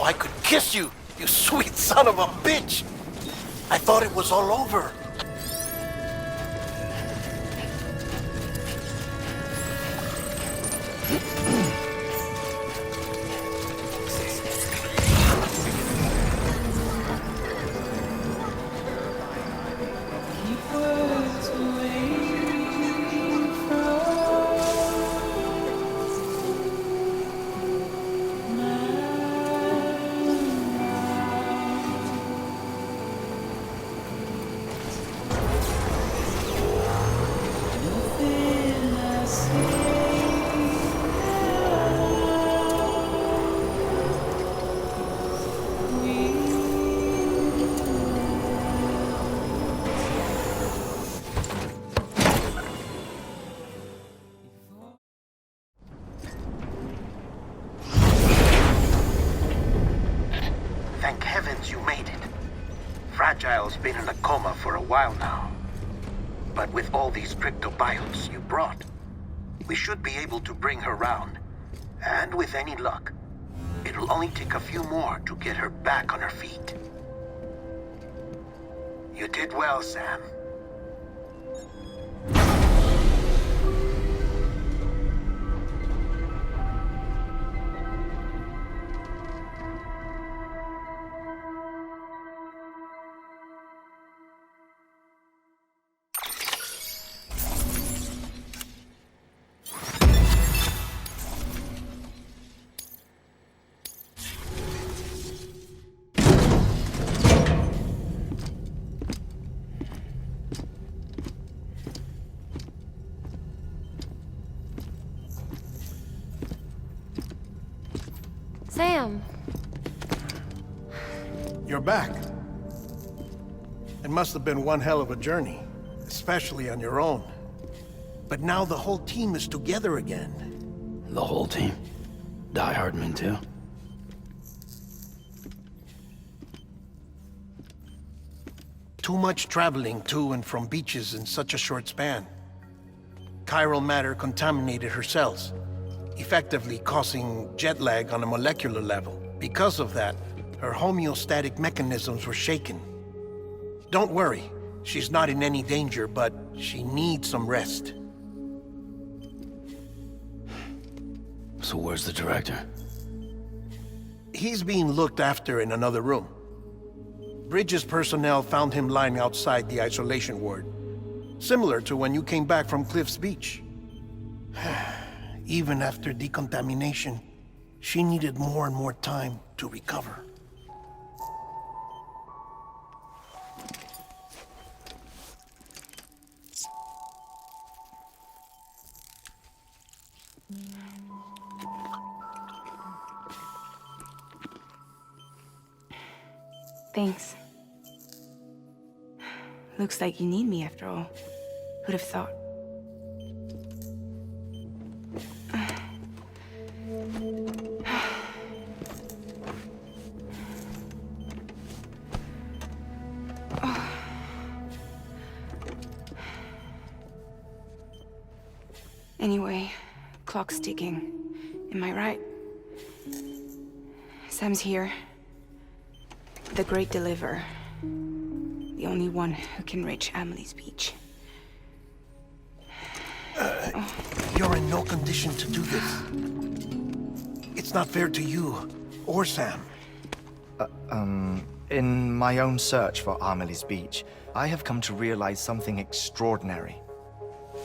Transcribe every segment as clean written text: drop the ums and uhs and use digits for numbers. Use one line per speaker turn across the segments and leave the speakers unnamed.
I could kiss you, you sweet son of a bitch! I thought it was all over.
Thank heavens you made it. Fragile's been in a coma for a while now. But with all these cryptobiotes you brought, we should be able to bring her round. And with any luck, it'll only take a few more to get her back on her feet. You did well, Sam.
Sam.
You're back. It must have been one hell of a journey, especially on your own. But now the whole team is together again.
The whole team? Die Hardman too?
Too much traveling to and from beaches in such a short span. Chiral matter contaminated her cells, effectively causing jet lag on a molecular level. Because of that, her homeostatic mechanisms were shaken. Don't worry, she's not in any danger, but she needs some rest.
So where's the director?
He's being looked after in another room. Bridges personnel found him lying outside the isolation ward, similar to when you came back from Cliff's Beach. Even after decontamination, she needed more and more time to recover.
Thanks. Looks like you need me after all. Who'd have thought? Anyway, clock's ticking. Am I right? Sam's here. The Great Deliverer. The only one who can reach Amelie's Beach.
You're in no condition to do this. It's not fair to you, or Sam.
In my own search for Amelie's Beach, I have come to realize something extraordinary.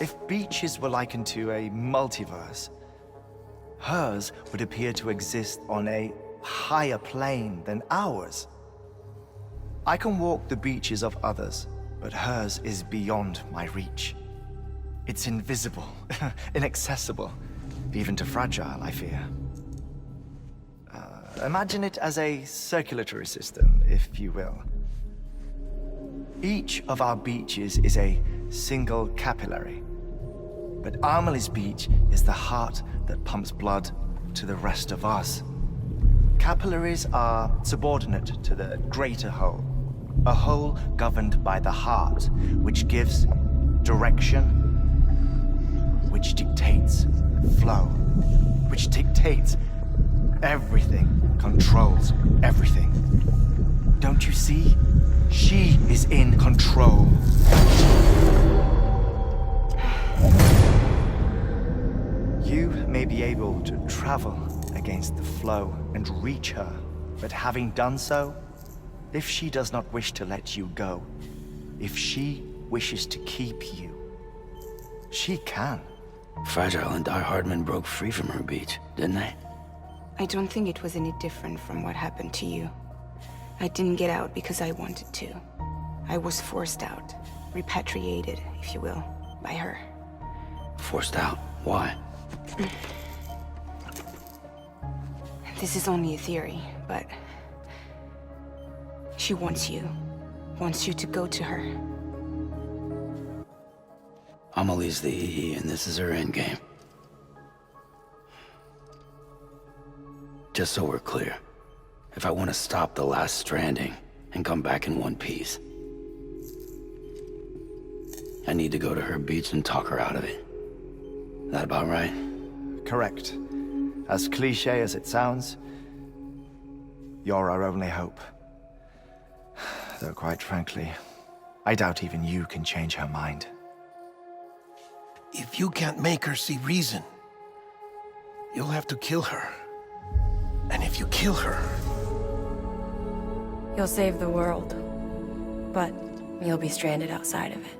If beaches were likened to a multiverse, hers would appear to exist on a higher plane than ours. I can walk the beaches of others, but hers is beyond my reach. It's invisible, inaccessible, even to Fragile, I fear. Imagine it as a circulatory system, if you will. Each of our beaches is a single capillary, but Amelie's Beach is the heart that pumps blood to the rest of us. Capillaries are subordinate to the greater whole, a whole governed by the heart, which gives direction, which dictates flow, which dictates everything. controls everything. Don't you see? She is in control. You may be able to travel against the flow and reach her, but having done so, if she does not wish to let you go, if she wishes to keep you, she can.
Fragile and Die Hardman broke free from her beach, didn't they?
I don't think it was any different from what happened to you. I didn't get out because I wanted to. I was forced out. Repatriated, if you will, by her.
Forced out? Why?
This is only a theory, but... she wants you. Wants you to go to her.
Amelie's the EE, and this is her endgame. Just so we're clear, if I want to stop the last Stranding and come back in one piece, I need to go to her beach and talk her out of it. That about right?
Correct. As cliché as it sounds, you're our only hope. Though quite frankly, I doubt even you can change her mind.
If you can't make her see reason, you'll have to kill her. And if you kill her...
You'll save the world, but you'll be stranded outside of it.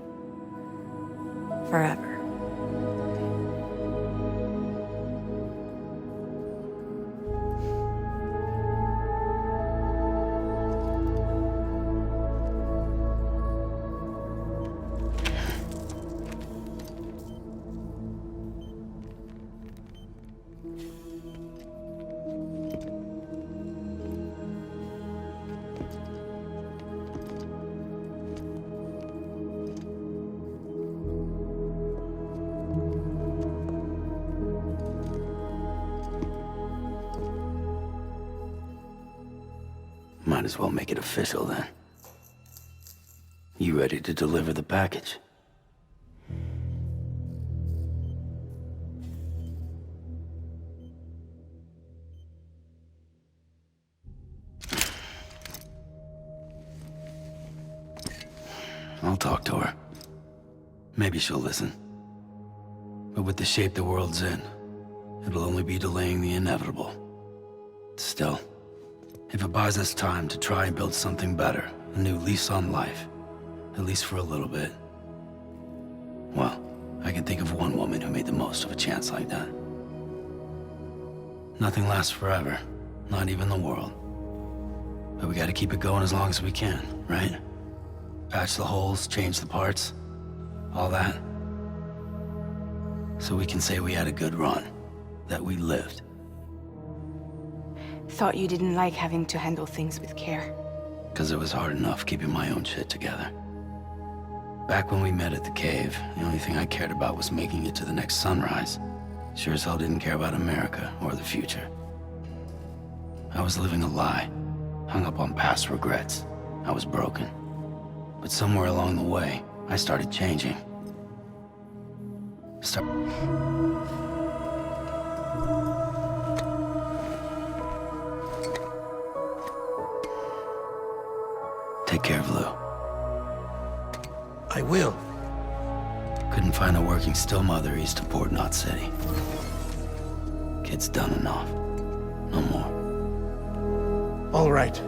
Forever.
Might as well make it official then. You ready to deliver the package? I'll talk to her. Maybe she'll listen. But with the shape the world's in, it'll only be delaying the inevitable. Still, if it buys us time to try and build something better, a new lease on life, at least for a little bit, well, I can think of one woman who made the most of a chance like that. Nothing lasts forever, not even the world. But we gotta keep it going as long as we can, right? Patch the holes, change the parts, all that. So we can say we had a good run, that we lived.
Thought you didn't like having to handle things with care.
'Cause it was hard enough keeping my own shit together. Back when we met at the cave, the only thing I cared about was making it to the next sunrise. Sure as hell didn't care about America or the future. I was living a lie, hung up on past regrets. I was broken. But somewhere along the way, I started changing. Take care of Lou.
I will.
Couldn't find a working still mother east of Port Knot City. Kid's done enough. No more.
All right.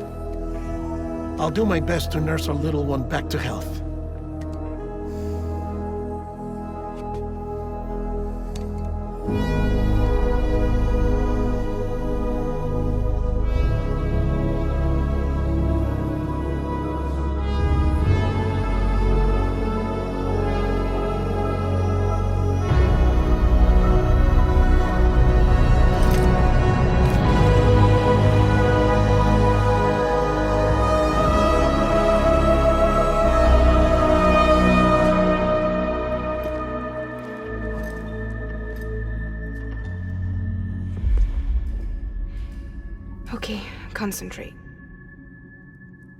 I'll do my best to nurse our little one back to health.
Okay, concentrate.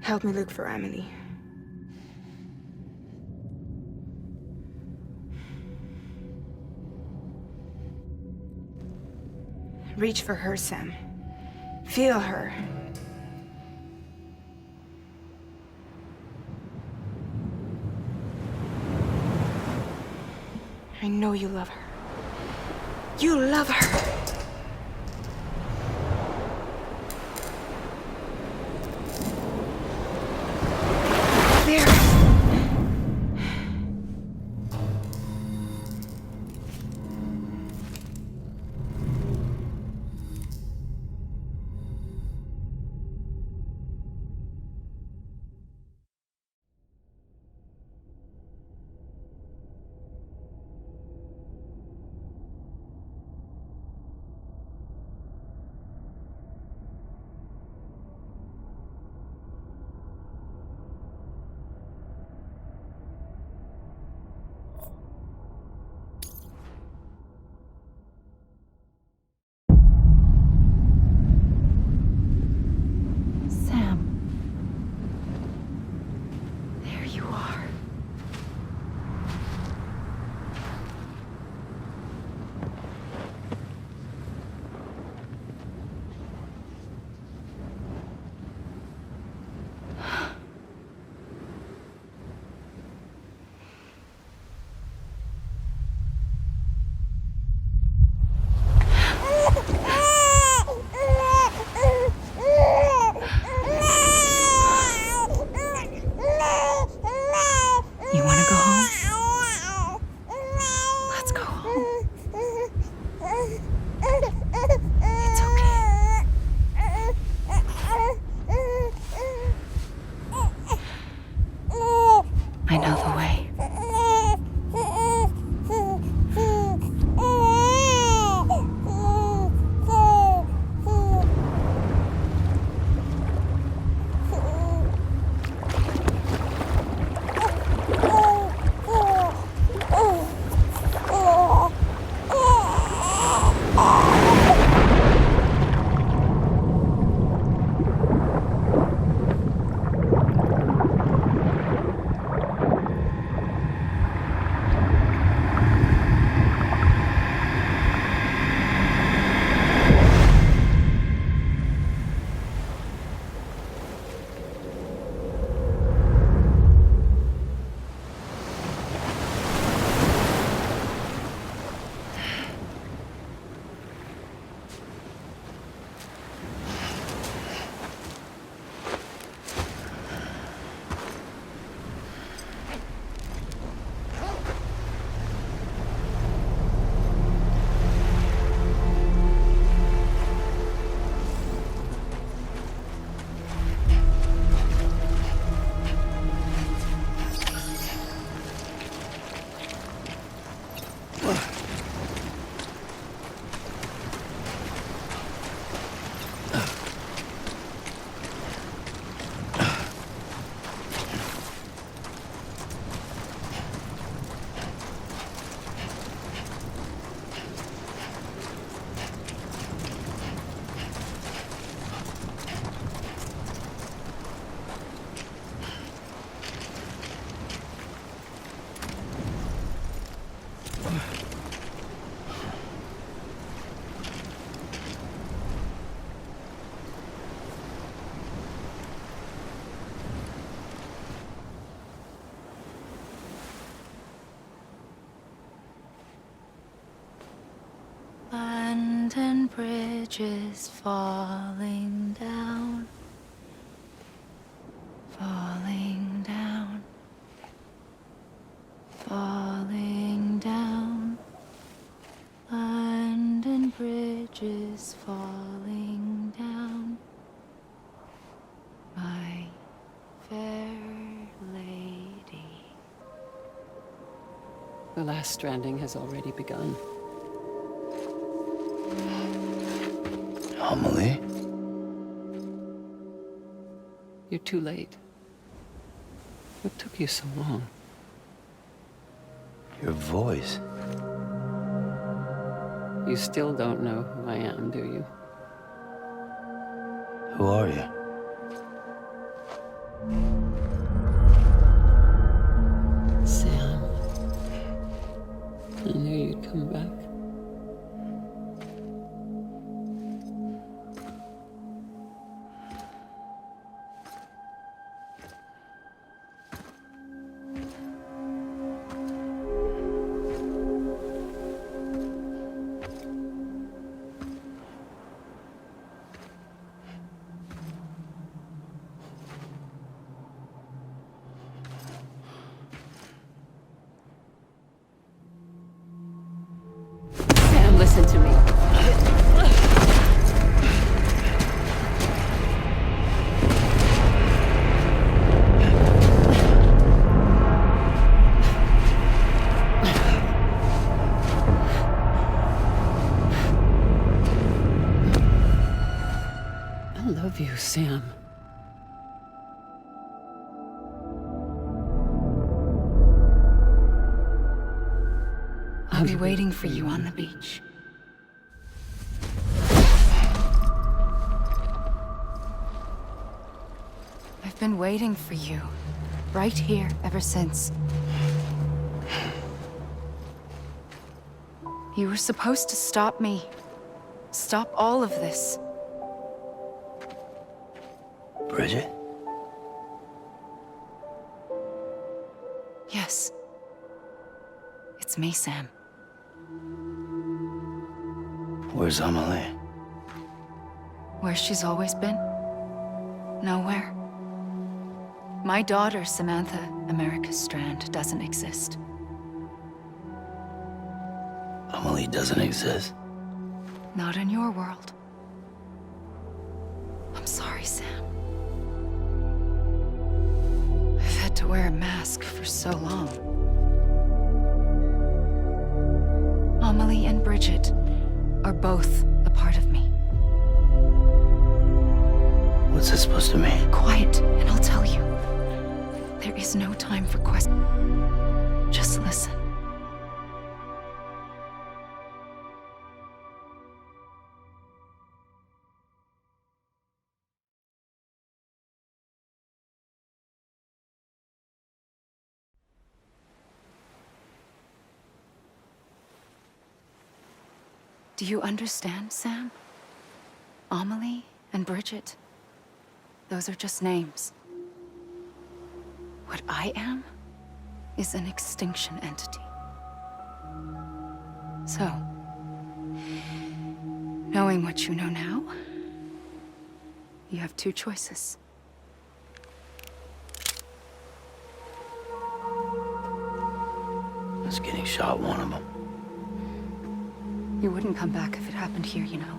Help me look for Amelie. Reach for her, Sam. Feel her. I know you love her. You love her. There.
Sam. There you are. You want to go home? Let's go home. It's okay. I know the way. London Bridge is falling down, falling down, falling down. London Bridge is falling down, my fair lady.
The last stranding has already begun.
Amelie?
You're too late. What took you so long?
Your voice.
You still don't know who I am, do you?
Who are you?
Sam. I knew you'd come back. I love you, Sam.
I'll be waiting for you on the beach. I've been waiting for you, right here, ever since. You were supposed to stop me. Stop all of this.
Bridget?
Yes. It's me, Sam.
Where's Amelie?
Where she's always been. Nowhere. My daughter, Samantha America Strand, doesn't exist.
Amelie doesn't exist.
Not in your world. I'm sorry, Sam. I've had to wear a mask for so long. Amelie and Bridget are both a part of me.
What's this supposed to mean?
Quiet, and I'll tell you. There is no time for questions. Just listen. Do you understand, Sam? Amelie and Bridget, those are just names. What I am is an extinction entity. So, knowing what you know now, you have two choices.
Is getting shot one of them?
You wouldn't come back if it happened here, you know.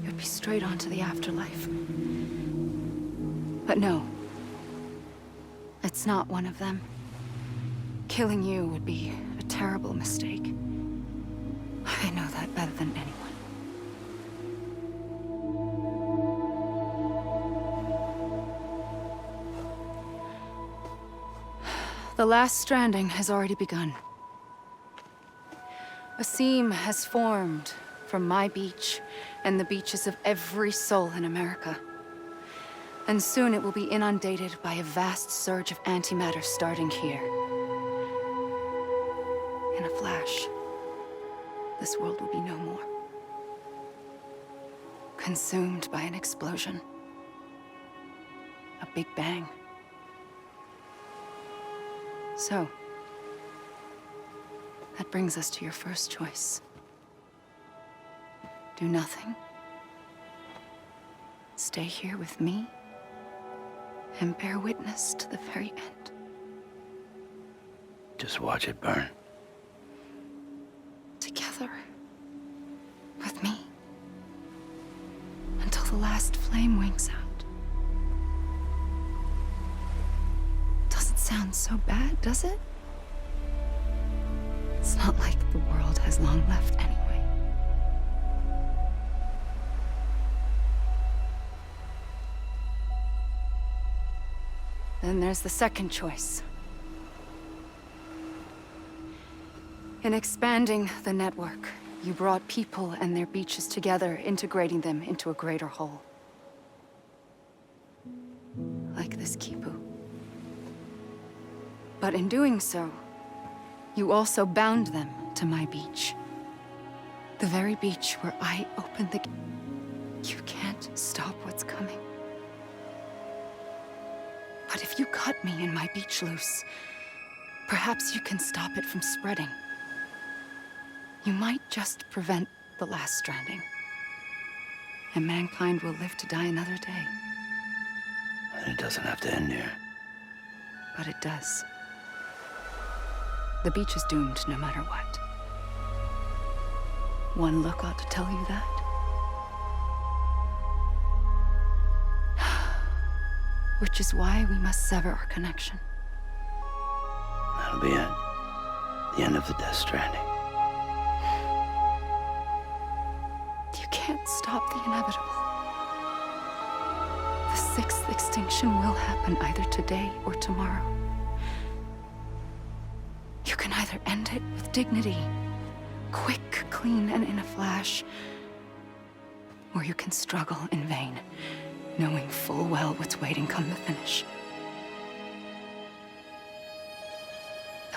You'd be straight on to the afterlife. But no. It's not one of them. Killing you would be a terrible mistake. I know that better than anyone. The last stranding has already begun. A seam has formed from my beach and the beaches of every soul in America. And soon it will be inundated by a vast surge of antimatter starting here. In a flash, this world will be no more. Consumed by an explosion. A big bang. So, that brings us to your first choice. Do nothing. Stay here with me. And bear witness to the very end.
Just watch it burn.
Together. With me. Until the last flame winks out. Doesn't sound so bad, does it? It's not like the world has long left anyway. Then there's the second choice. In expanding the network, you brought people and their beaches together, integrating them into a greater whole. Like this Kipu. But in doing so, you also bound them to my beach. The very beach where I opened the gate. You can't stop what's coming. But if you cut me and my beach loose, perhaps you can stop it from spreading. You might just prevent the last stranding. And mankind will live to die another day.
And it doesn't have to end here.
But it does. The beach is doomed no matter what. One look ought to tell you that. Which is why we must sever our connection.
That'll be it. The end of the Death Stranding.
You can't stop the inevitable. sixth extinction will happen either today or tomorrow. You can either end it with dignity, quick, clean, and in a flash, or you can struggle in vain, knowing full well what's waiting come the finish.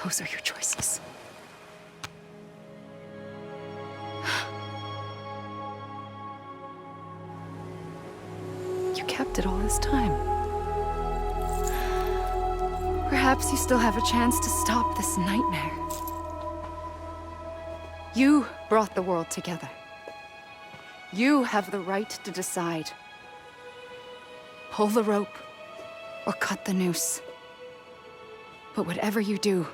Those are your choices. You kept it all this time. Perhaps you still have a chance to stop this nightmare. You brought the world together. You have the right to decide. Pull the rope or cut the noose. But whatever you do,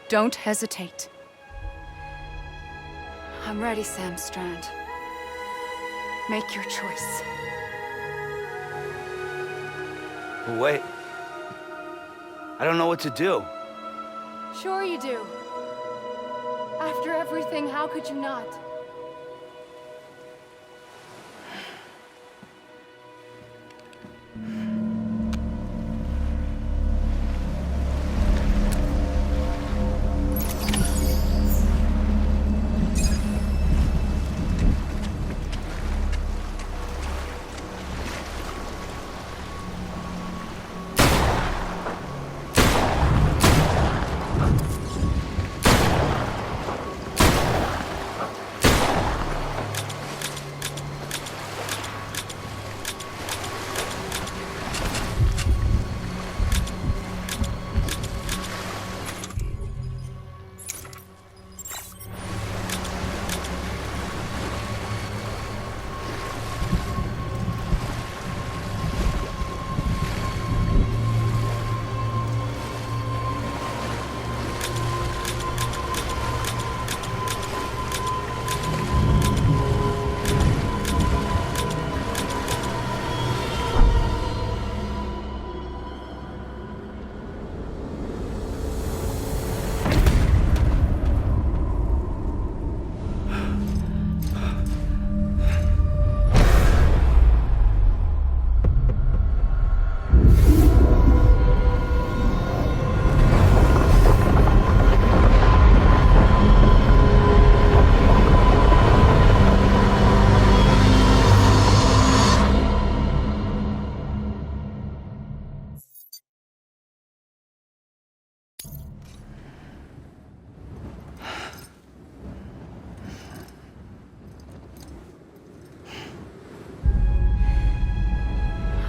don't hesitate. I'm ready, Sam Strand. Make your choice.
Wait. I don't know what to do.
Sure you do. After everything, how could you not?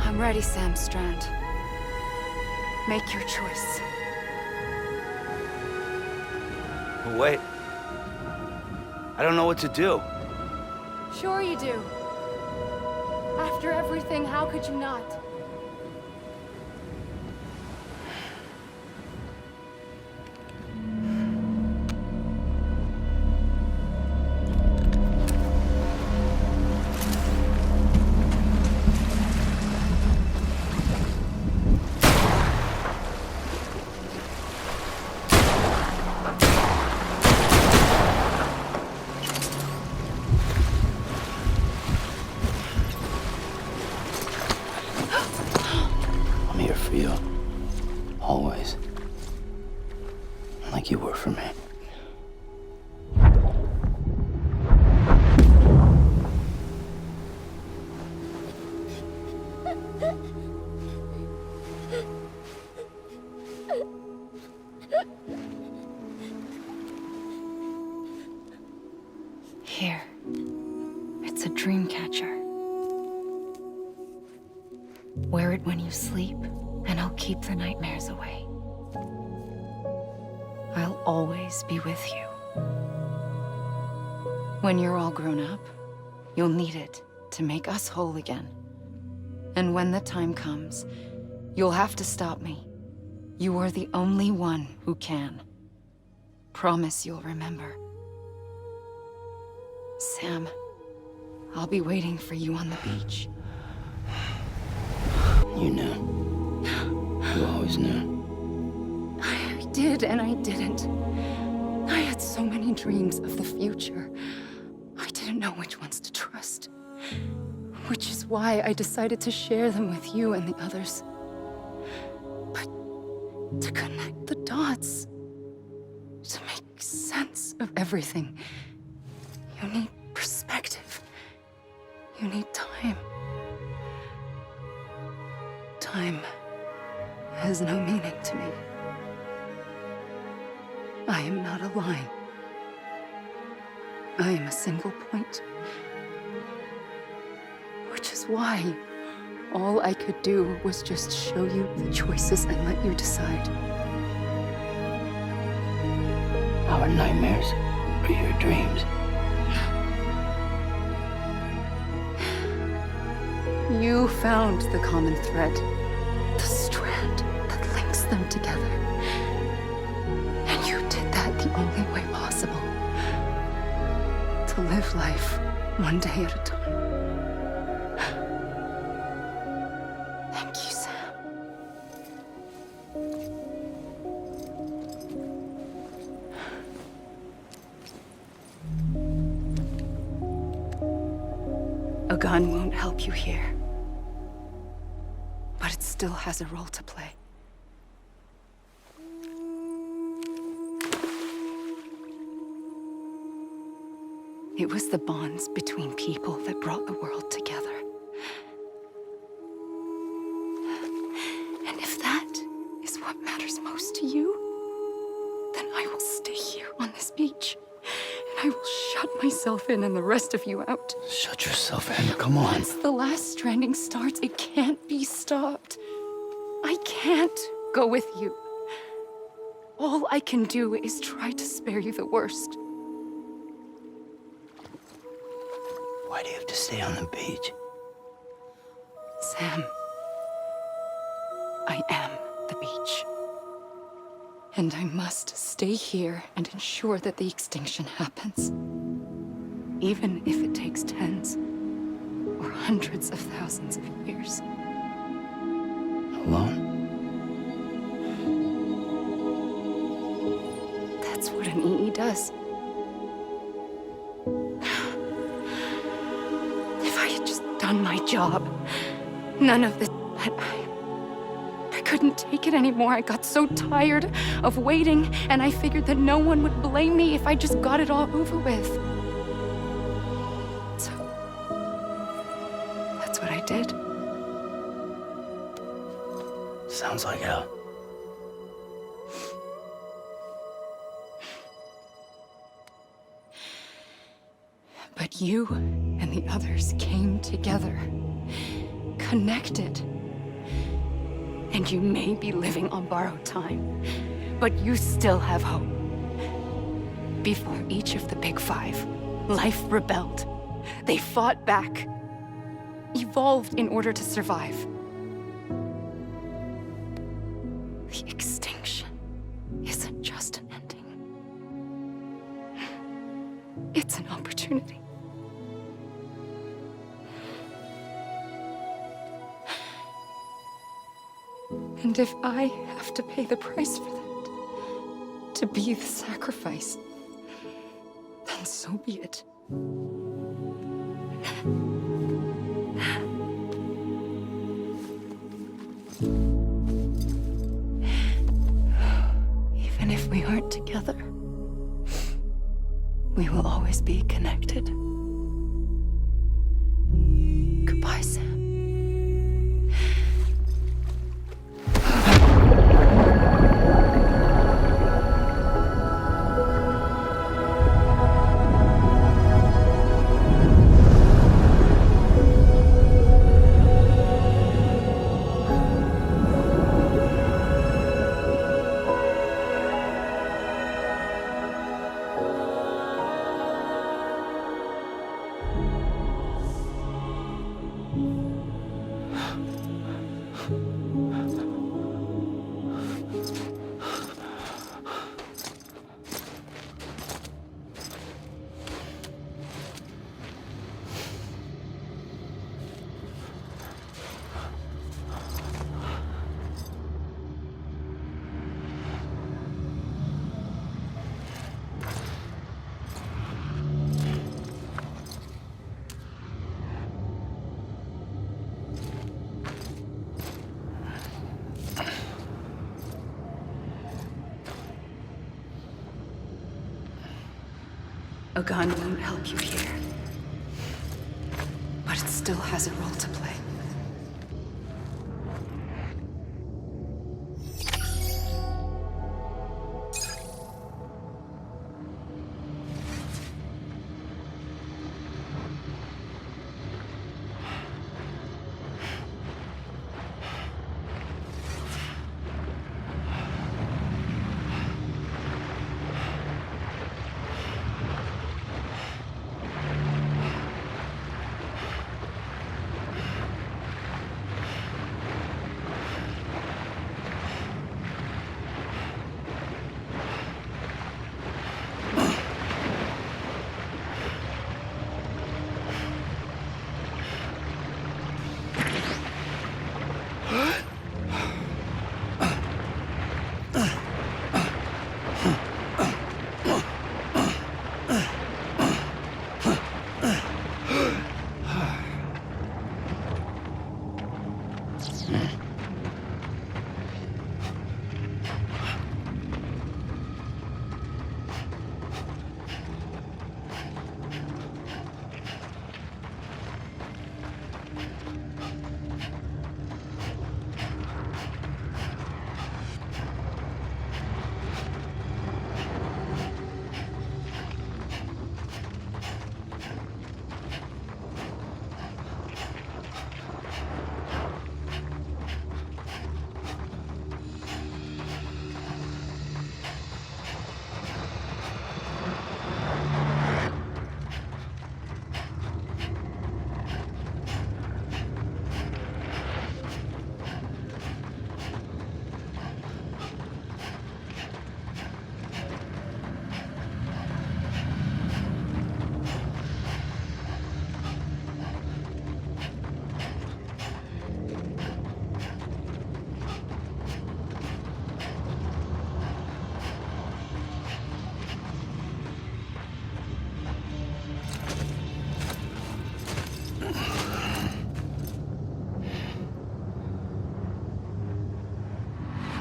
I'm ready, Sam Strand. Make your choice.
Wait. I don't know what to do.
Sure you do. After everything, how could you not?
I'm here for you. Always. Like you were for me.
Here. It's a dream catcher. Wear it when you sleep, and I'll keep the nightmares away. I'll always be with you. When you're all grown up, you'll need it to make us whole again. And when the time comes, you'll have to stop me. You are the only one who can. Promise you'll remember. Sam, I'll be waiting for you on the beach.
You knew. You always knew.
I did and I didn't. I had so many dreams of the future. I didn't know which ones to trust. Which is why I decided to share them with you and the others. But to connect the dots, to make sense of everything, you need perspective. You need time. Time has no meaning to me. I am not a line. I am a single point. Which is why all I could do was just show you the choices and let you decide.
Our nightmares are your dreams.
You found the common thread, the strand that links them together. And you did that the only way possible. To live life one day at a time. Thank you, Sam. A gun won't help you here. But it still has a role to play. It was the bonds between people that brought the world together. And if that is what matters most to you, then I will stay here on this beach. And I will shut myself in and the rest of you out.
Shut yourself in, come on.
Once the last stranding starts, it can't be stopped. I can't go with you. All I can do is try to spare you the worst.
Why do you have to stay on the beach?
Sam, I am the beach. And I must stay here and ensure that the extinction happens. Even if it takes tens or hundreds of thousands of years.
Alone?
That's what an EE does. If I had just done my job, none of this. But I couldn't take it anymore. I got so tired of waiting, and I figured that no one would blame me if I just got it all over with. So that's what I did.
Sounds like hell.
But you and the others came together, connected. And you may be living on borrowed time, but you still have hope. Before each of the Big Five, life rebelled. They fought back, evolved in order to survive. The extinction isn't just an ending. It's an opportunity. And if I have to pay the price for that, to be the sacrifice, then so be it. Even if we aren't together, we will always be connected. Goodbye, Sam. A gun won't help you here. But it still has a role to play.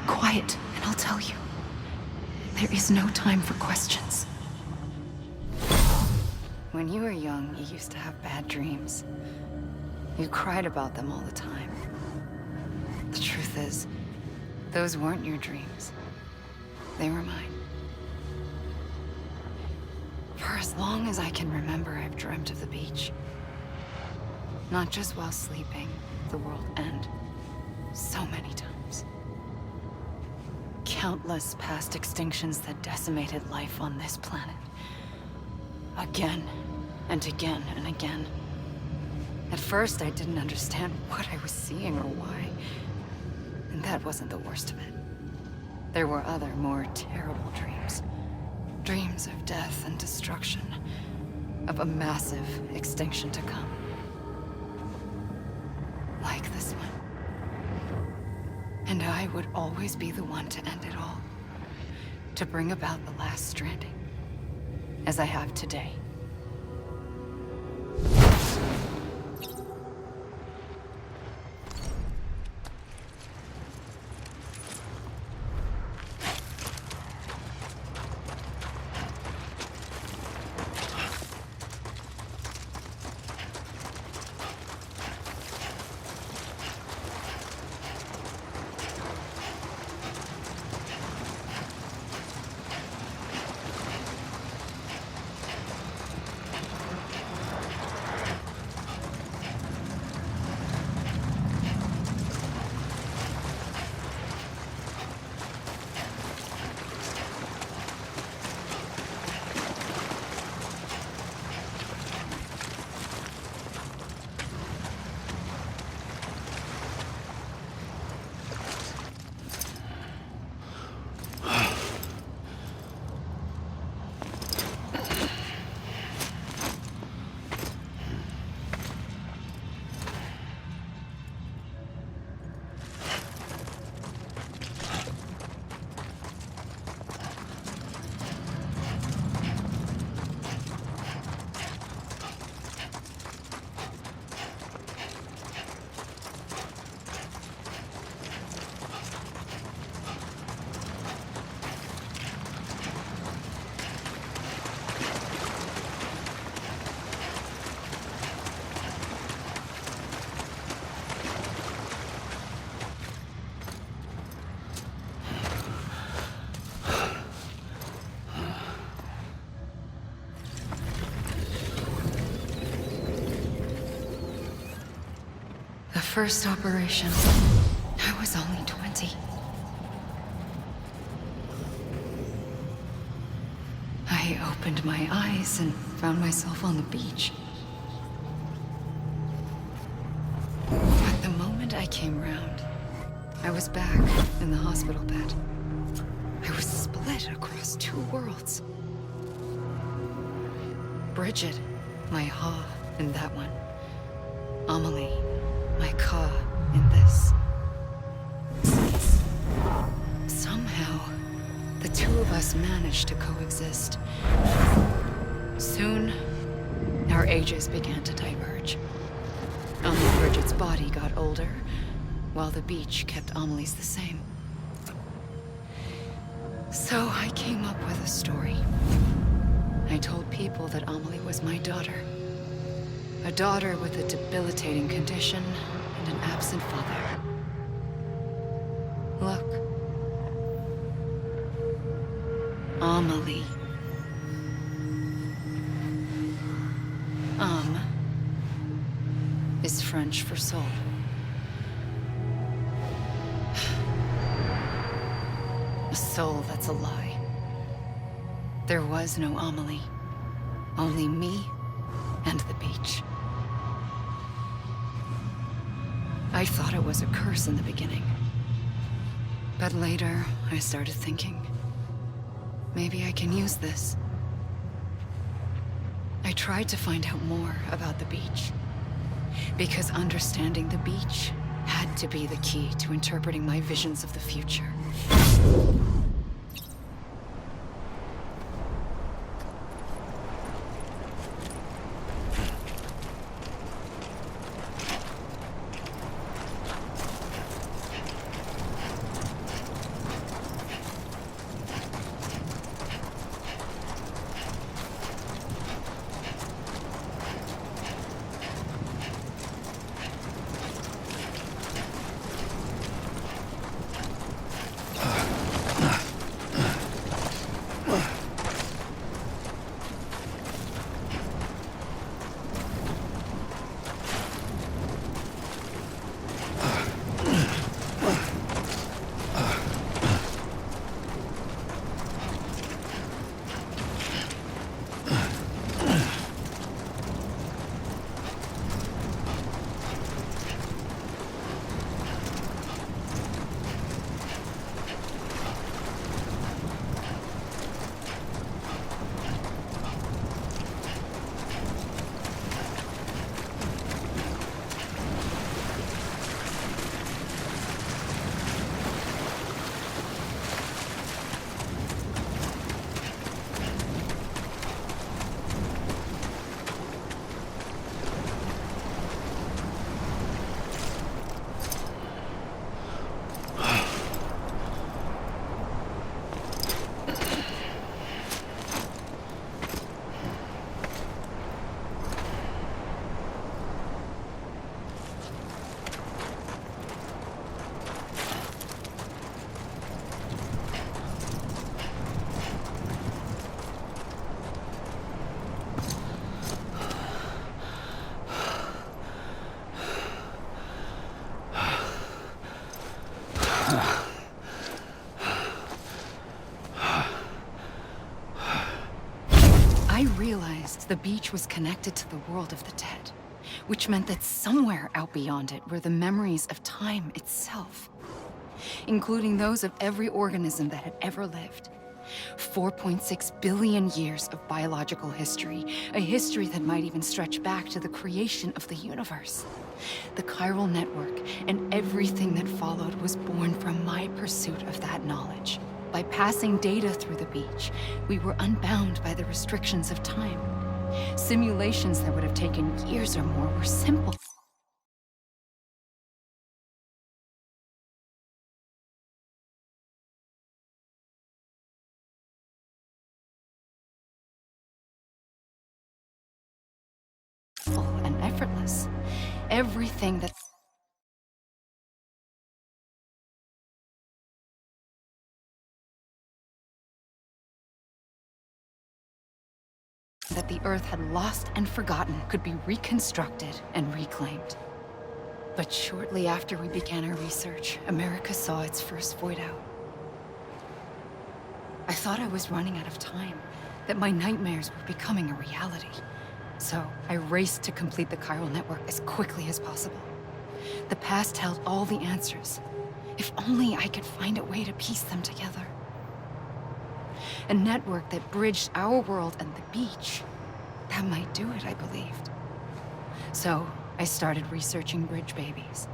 Quiet, and I'll tell you. There is no time for questions. When you were young, you used to have bad dreams. You cried about them all the time. The truth is, those weren't your dreams. They were mine. For as long as I can remember, I've dreamt of the beach. Not just while sleeping, the world end. So many times. Countless past extinctions that decimated life on this planet. Again, and again, and again. At first, I didn't understand what I was seeing or why. And that wasn't the worst of it. There were other, more terrible dreams. Dreams of death and destruction. Of a massive extinction to come. Like this one. And I would always be the one to end it all. To bring about the last stranding. As I have today. first operation, I was only 20. I opened my eyes and found myself on the beach. But the moment I came round, I was back in the hospital bed. I was split across two worlds. Bridget, my Ha in that one. Amelie, my Ka in this. Somehow, the two of us managed to coexist. Soon, our ages began to diverge. Only Bridget's body got older, while the beach kept Amelie's the same. So I came up with a story. I told people that Amelie was my daughter. A daughter with a debilitating condition and an absent father. Look. Amelie. Is French for soul. A soul that's a lie. There was no Amelie. Only me and the beach. I thought it was a curse in the beginning. But later, I started thinking, maybe I can use this. I tried to find out more about the beach. Because understanding the beach had to be the key to interpreting my visions of the future. I realized the beach was connected to the world of the dead, which meant that somewhere out beyond it were the memories of time itself, including those of every organism that had ever lived. 4.6 billion years of biological history, a history that might even stretch back to the creation of the universe. The chiral network and everything that followed was born from my pursuit of that knowledge. By passing data through the beach, we were unbound by the restrictions of time. Simulations that would have taken years or more were simple. And effortless. Everything that the Earth had lost and forgotten could be reconstructed and reclaimed. But shortly after we began our research, America saw its first void out. I thought I was running out of time, that my nightmares were becoming a reality. So I raced to complete the chiral network as quickly as possible. The past held all the answers. If only I could find a way to piece them together. A network that bridged our world and the beach. That might do it, I believed. So I started researching bridge babies,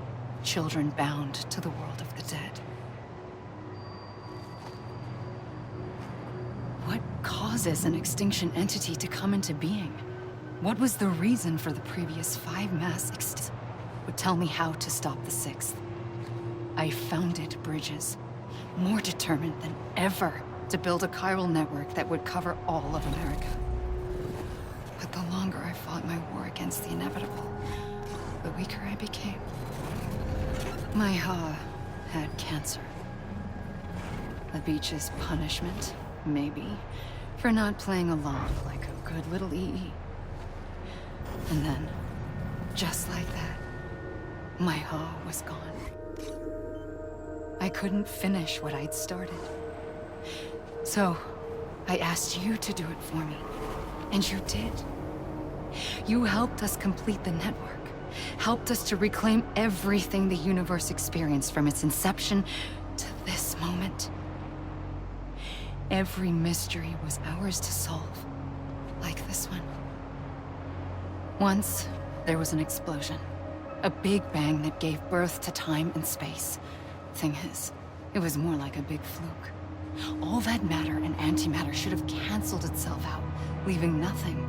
children bound to the world of the dead. What causes an extinction entity to come into being? What was the reason for the previous 5 mass extinctions? Would tell me how to stop the 6th. I founded bridges, more determined than ever to build a chiral network that would cover all of America. But the longer I fought my war against the inevitable, the weaker I became. My Ha had cancer. The beach's punishment, maybe, for not playing along like a good little EE. And then, just like that, my Ha was gone. I couldn't finish what I'd started. So, I asked you to do it for me. And you did. You helped us complete the network. Helped us to reclaim everything the universe experienced from its inception to this moment. Every mystery was ours to solve. Like this one. Once, there was an explosion. A big bang that gave birth to time and space. Thing is, it was more like a big fluke. All that matter and antimatter should have canceled itself out, leaving nothing.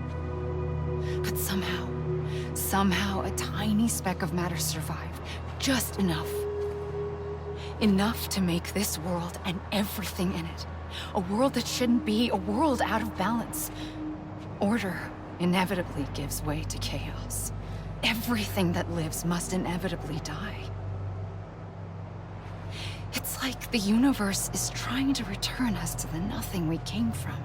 But somehow a tiny speck of matter survived. Just enough. Enough to make this world and everything in it. A world that shouldn't be, a world out of balance. Order inevitably gives way to chaos. Everything that lives must inevitably die. It's like the universe is trying to return us to the nothing we came from.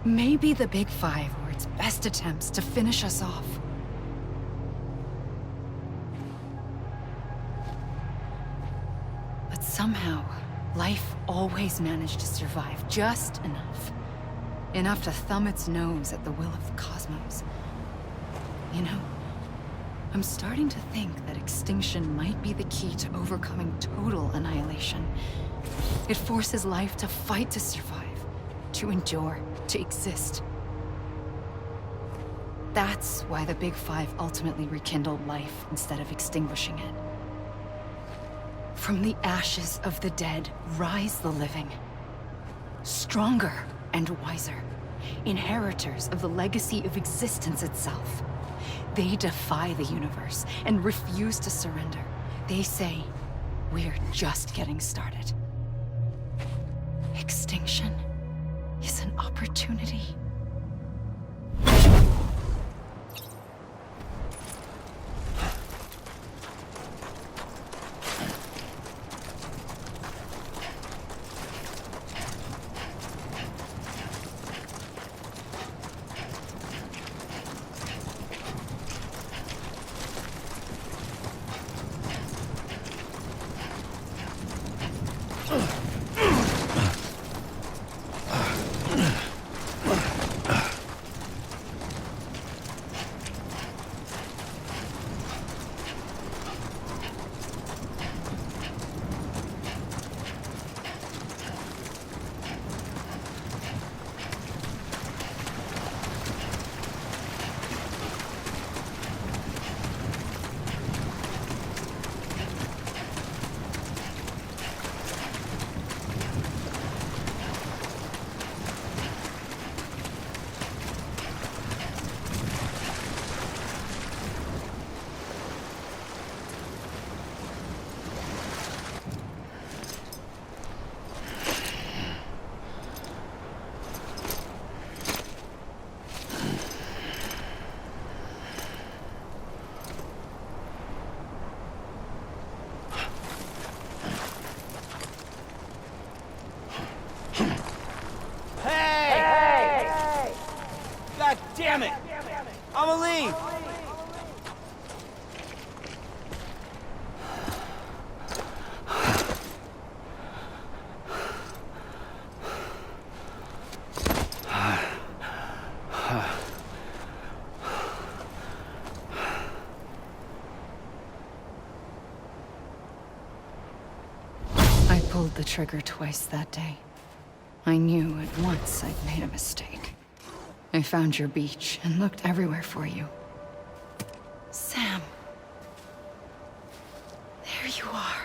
Maybe the Big Five were its best attempts to finish us off. But somehow, life always managed to survive just enough. Enough to thumb its nose at the will of the cosmos. You know, I'm starting to think that extinction might be the key to overcoming total annihilation. It forces life to fight to survive, to endure, to exist. That's why the Big Five ultimately rekindled life instead of extinguishing it. From the ashes of the dead rise the living. Stronger and wiser. Inheritors of the legacy of existence itself. They defy the universe and refuse to surrender. They say, we're just getting started. Extinction is an opportunity. I pulled the trigger twice that day. I knew at once I'd made a mistake. I found your beach and looked everywhere for you. Sam. There you are.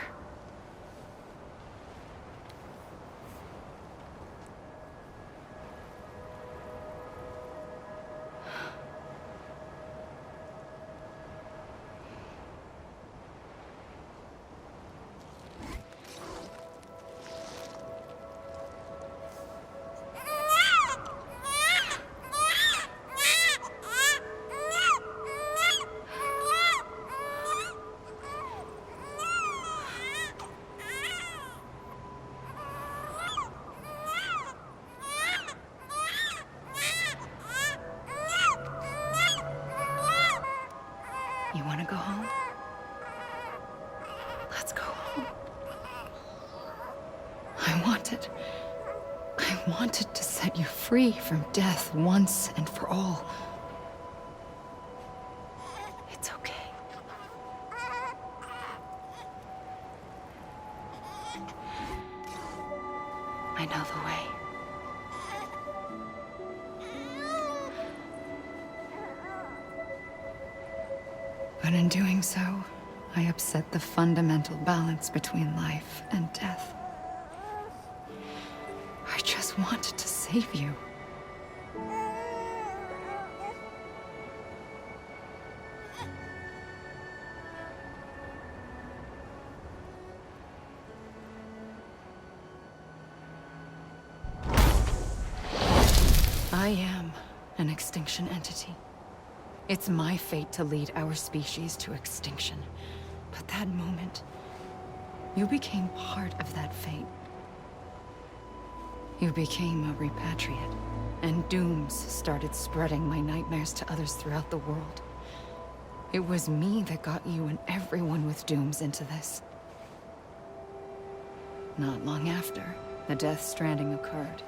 You want to go home? Let's go home. I wanted to set you free from death once and for all. It's okay. I know the way. But in doing so, I upset the fundamental balance between life and death. I just wanted to save you. I am an extinction entity. It's my fate to lead our species to extinction. But that moment, you became part of that fate. You became a repatriate, and dooms started spreading my nightmares to others throughout the world. It was me that got you and everyone with dooms into this. Not long after, the Death Stranding occurred.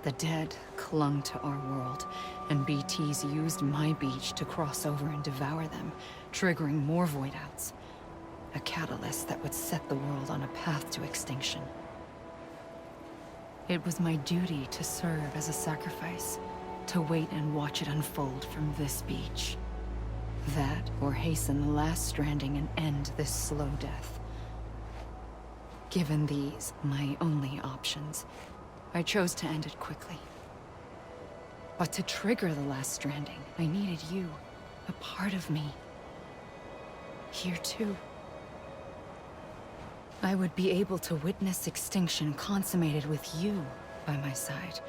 The dead clung to our world, and BTs used my beach to cross over and devour them, triggering more void outs. A catalyst that would set the world on a path to extinction. It was my duty to serve as a sacrifice, to wait and watch it unfold from this beach. That, or hasten the last stranding and end this slow death. Given these, my only options, I chose to end it quickly. But to trigger the last stranding, I needed you, a part of me. Here too. I would be able to witness extinction consummated with you by my side.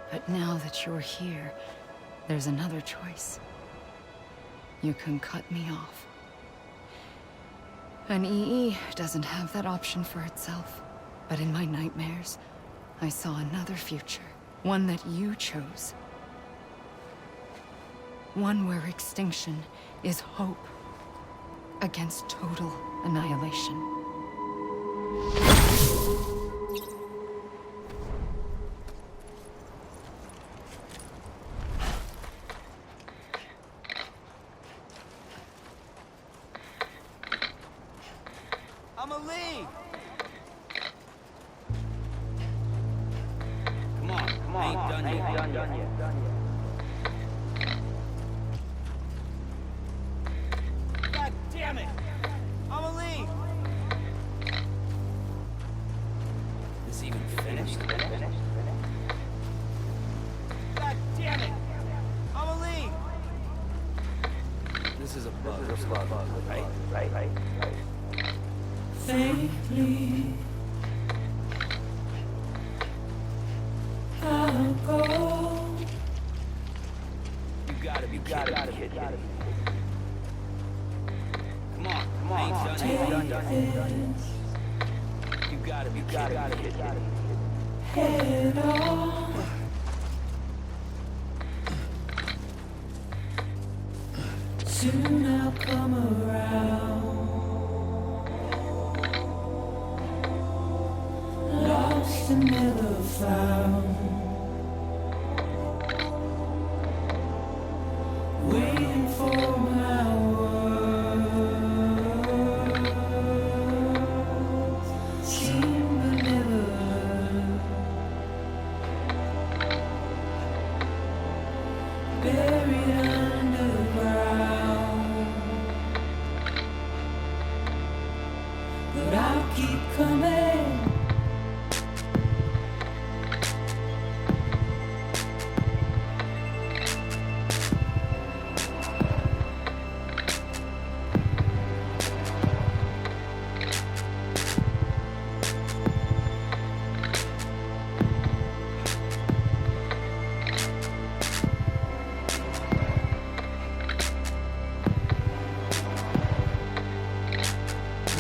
But now that you're here, there's another choice. You can cut me off. An EE doesn't have that option for itself. But in my nightmares, I saw another future. One that you chose. One where extinction is hope against total annihilation.
Amelie! Come on, I ain't done yet. God damn it! Amelie! Is even finished? God damn it! Amelie! This is a bug, right?
Safely I'll go.
You gotta be kidding. Come on, I ain't done yet. You gotta be kidding.
Head on. Soon I'll come around. Lost and never found. Waiting for my world. but I'll keep coming.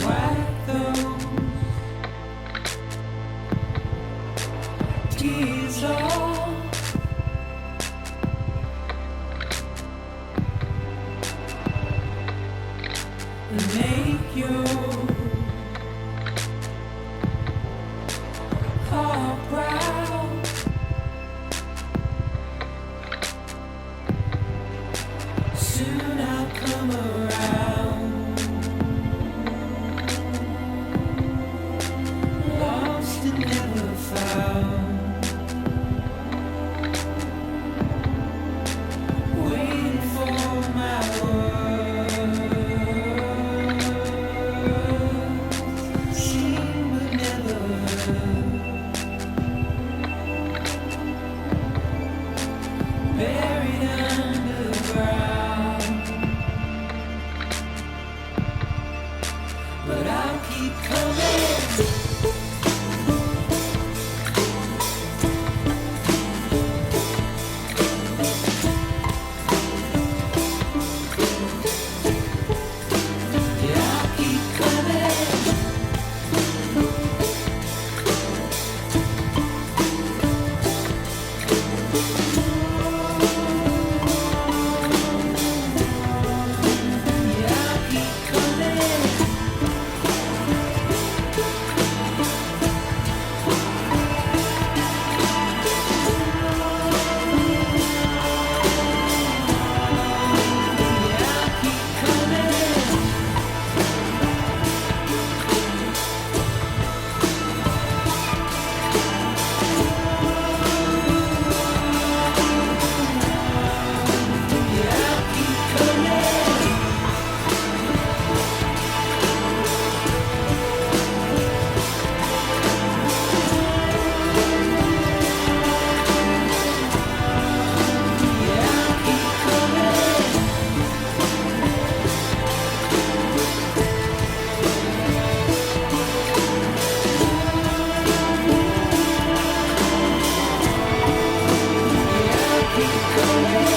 Wipe those tears off. And make your heart proud. Soon I'll come around. Lost and never found. Waiting for my words. Seen but never heard. Buried underground. But I'll keep coming. Yeah, I'll keep coming. Yeah, I'll keep coming. Yeah, I'll keep coming. Yeah, I'll keep coming. Yeah, I'll keep coming. Yeah, I'll keep coming.